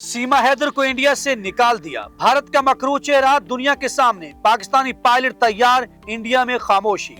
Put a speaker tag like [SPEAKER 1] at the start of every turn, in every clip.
[SPEAKER 1] सीमा हैदर को इंडिया से निकाल दिया। भारत का मकरू चेहरा दुनिया के सामने। पाकिस्तानी पायलट तैयार, इंडिया में खामोशी।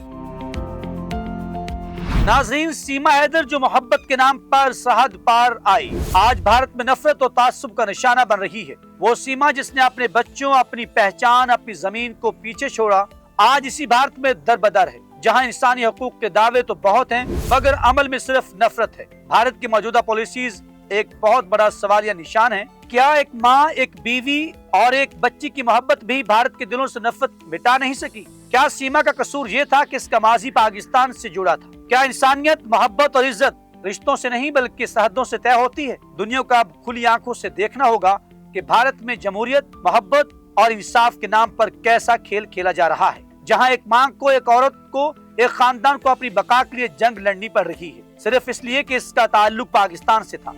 [SPEAKER 1] नाजरीन, सीमा हैदर जो मोहब्बत के नाम पर सरहद पार आई, आज भारत में नफरत और तासुब का निशाना बन रही है। वो सीमा जिसने अपने बच्चों, अपनी पहचान, अपनी जमीन को पीछे छोड़ा, आज इसी भारत में दरबदर है, जहां इंसानी हकूक के दावे तो बहुत हैं, मगर अमल में सिर्फ नफरत है। भारत की मौजूदा पॉलिसीज एक बहुत बड़ा सवालिया निशान है। क्या एक माँ, एक बीवी और एक बच्ची की मोहब्बत भी भारत के दिलों से नफरत मिटा नहीं सकी? क्या सीमा का कसूर ये था कि इसका माजी पाकिस्तान से जुड़ा था? क्या इंसानियत, मोहब्बत और इज्जत रिश्तों से नहीं बल्कि सरहदों से तय होती है? दुनिया को अब खुली आंखों से देखना होगा कि भारत में जमहूरियत, मोहब्बत और इंसाफ के नाम पर कैसा खेल खेला जा रहा है, जहां एक माँ को, एक औरत को, एक खानदान को अपनी बका के लिए जंग लड़नी पड़ रही है, सिर्फ इसलिए कि इसका ताल्लुक पाकिस्तान से था।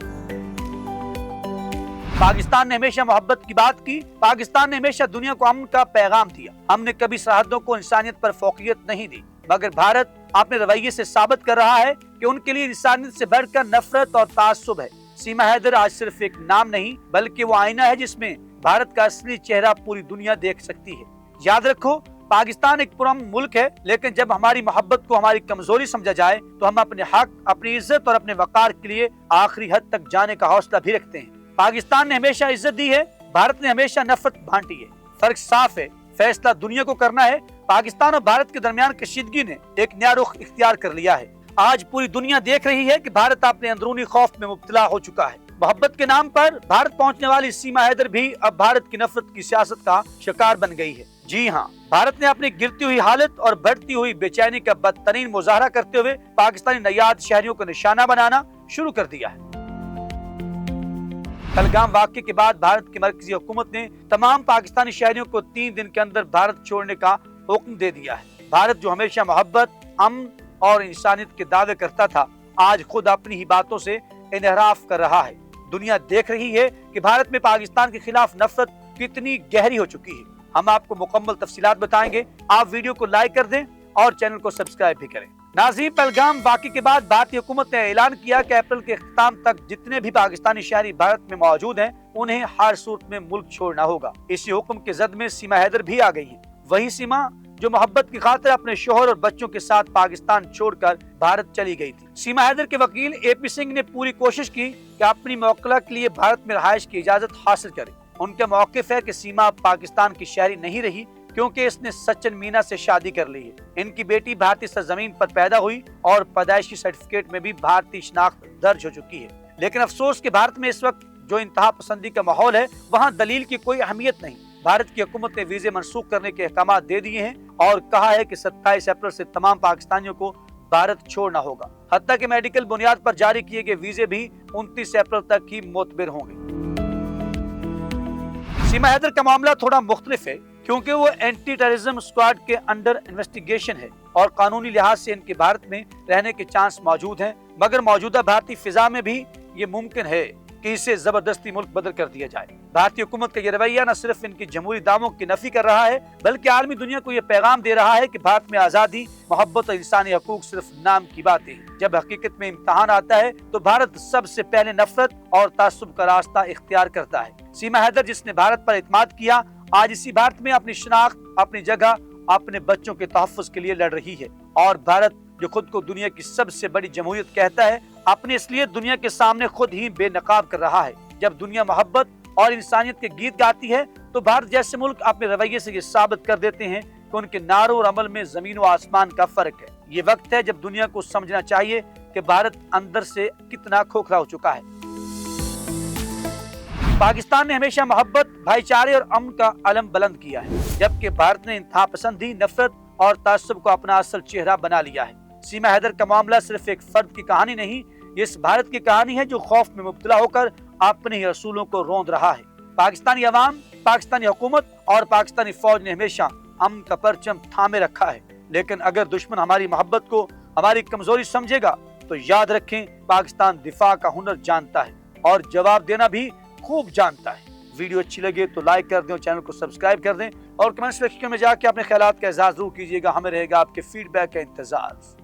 [SPEAKER 1] पाकिस्तान ने हमेशा मोहब्बत की बात की, पाकिस्तान ने हमेशा दुनिया को अमन का पैगाम दिया। हमने कभी सरहदों को इंसानियत पर फौकियत नहीं दी, मगर भारत अपने रवैये से साबित कर रहा है कि उनके लिए इंसानियत से बढ़कर नफरत और तासुब है। सीमा हैदर आज सिर्फ एक नाम नहीं, बल्कि वो आईना है जिसमें भारत का असली चेहरा पूरी दुनिया देख सकती है। याद रखो, पाकिस्तान एक पुरअमन मुल्क है, लेकिन जब हमारी मोहब्बत को हमारी कमजोरी समझा जाए तो हम अपने हक, अपनी इज्जत और अपने वकार के लिए आखिरी हद तक जाने का हौसला भी रखते हैं। पाकिस्तान ने हमेशा इज्जत दी है, भारत ने हमेशा नफरत बांटी है। फर्क साफ है, फैसला दुनिया को करना है। पाकिस्तान और भारत के दरमियान कशीदगी ने एक नया रुख इख्तियार कर लिया है। आज पूरी दुनिया देख रही है कि भारत अपने अंदरूनी खौफ में मुब्तला हो चुका है। मोहब्बत के नाम पर भारत पहुंचने वाली सीमा हैदर भी अब भारत की नफरत की सियासत का शिकार बन गई है। जी हाँ, भारत ने अपनी गिरती हुई हालत और बढ़ती हुई बेचैनी का बदतरीन मुजाहरा करते हुए पाकिस्तानी नयाद शहरियों को निशाना बनाना शुरू कर दिया है। पहलगाम वाक़ये के बाद भारत की मरकजी हुकूमत ने तमाम पाकिस्तानी शहरियों को 3 दिन के अंदर भारत छोड़ने का हुक्म दे दिया है। भारत जो हमेशा मोहब्बत, अमन और इंसानियत के दावे करता था, आज खुद अपनी ही बातों से इनहराफ कर रहा है। दुनिया देख रही है कि भारत में पाकिस्तान के खिलाफ नफरत कितनी गहरी हो चुकी है। हम आपको मुकम्मल तफसीलात बताएंगे। आप वीडियो को लाइक कर दें और चैनल को सब्सक्राइब भी करें। नाज़रीन, पहलगाम वाक़ये के बाद भारतीय हुकूमत ने ऐलान किया कि अप्रैल के इख्तिताम तक जितने भी पाकिस्तानी शहरी भारत में मौजूद हैं, उन्हें हर सूरत में मुल्क छोड़ना होगा। इसी हुक्म के जद में सीमा हैदर भी आ गई है। वही सीमा जो मोहब्बत की खातिर अपने शोहर और बच्चों के साथ पाकिस्तान छोड़कर भारत चली गई थी। सीमा हैदर के वकील AP सिंह ने पूरी कोशिश की कि अपनी मौकला के लिए भारत में रहायश की इजाजत हासिल करे। उनका मौक़िफ़ है कि सीमा पाकिस्तान की शहरी नहीं रही, क्योंकि इसने सचिन मीना से शादी कर ली है। इनकी बेटी भारतीय सरजमीन पर पैदा हुई और पैदाइशी सर्टिफिकेट में भी भारतीय शनाख्त दर्ज हो चुकी है। लेकिन अफसोस कि भारत में इस वक्त जो इंतहा पसंदी का माहौल है, वहाँ दलील की कोई अहमियत नहीं। भारत की हुकूमत ने वीजे मनसूख करने के अहकाम दे दिए हैं और कहा है कि 27 अप्रैल से तमाम पाकिस्तानियों को भारत छोड़ना होगा। हत्ता कि मेडिकल बुनियाद पर जारी किए गए वीजे भी 29 अप्रैल तक ही मोतबर होंगे। सीमा हैदर का मामला थोड़ा मुख्तलिफ है, क्योंकि वो एंटी टेररिज्म स्क्वाड के अंडर इन्वेस्टिगेशन है और कानूनी लिहाज से इनके भारत में रहने के चांस मौजूद हैं। मगर मौजूदा भारतीय फिजा में भी ये मुमकिन है कि इसे जबरदस्ती मुल्क बदल कर दिया जाए। भारतीय हुकूमत का ये रवैया न सिर्फ इनकी जमहूरी दावों की नफी कर रहा है, बल्कि आलमी दुनिया को ये पैगाम दे रहा है कि भारत में आजादी, मोहब्बत और इंसानी हकूक सिर्फ नाम की बातें हैं। जब हकीकत में इम्तहान आता है तो भारत सबसे पहले नफरत और तासुब का रास्ता इख्तियार करता है। सीमा हैदर जिसने भारत पर इत्माद किया, आज इसी भारत में अपनी शनाख्त, अपनी जगह, अपने बच्चों के तहफ़्फ़ुज़ के लिए लड़ रही है। और भारत जो खुद को दुनिया की सबसे बड़ी जमहूरियत कहता है, अपनी असलियत दुनिया के सामने खुद ही बेनकाब कर रहा है। जब दुनिया मोहब्बत और इंसानियत के गीत गाती है, तो भारत जैसे मुल्क अपने रवैये से ये साबित कर देते हैं कि उनके नारों और अमल में जमीन व आसमान का फर्क है। ये वक्त है जब दुनिया को समझना चाहिए कि भारत अंदर से कितना खोखला हो चुका है। पाकिस्तान ने हमेशा मोहब्बत, भाईचारे और अमन का अलम बुलंद किया है, जबकि भारत ने इंतहा पसंदी, नफरत और तासुब को अपना असल चेहरा बना लिया है। सीमा हैदर का मामला सिर्फ एक फर्द की कहानी नहीं, ये इस भारत की कहानी है जो खौफ में मुब्तला होकर अपने ही रसूलों को रौंद रहा है। पाकिस्तानी अवाम, पाकिस्तानी हुकूमत और पाकिस्तानी फौज ने हमेशा अमन का परचम थामे रखा है। लेकिन अगर दुश्मन हमारी मोहब्बत को हमारी कमजोरी समझेगा, तो याद रखें, पाकिस्तान दिफा का हुनर जानता है और जवाब देना भी खूब जानता है। वीडियो अच्छी लगे तो लाइक कर दें और चैनल को सब्सक्राइब कर दें और कमेंट सेक्शन में जाके अपने ख्यालात का इज़हार जरूर कीजिएगा। हमें रहेगा आपके फीडबैक का इंतजार।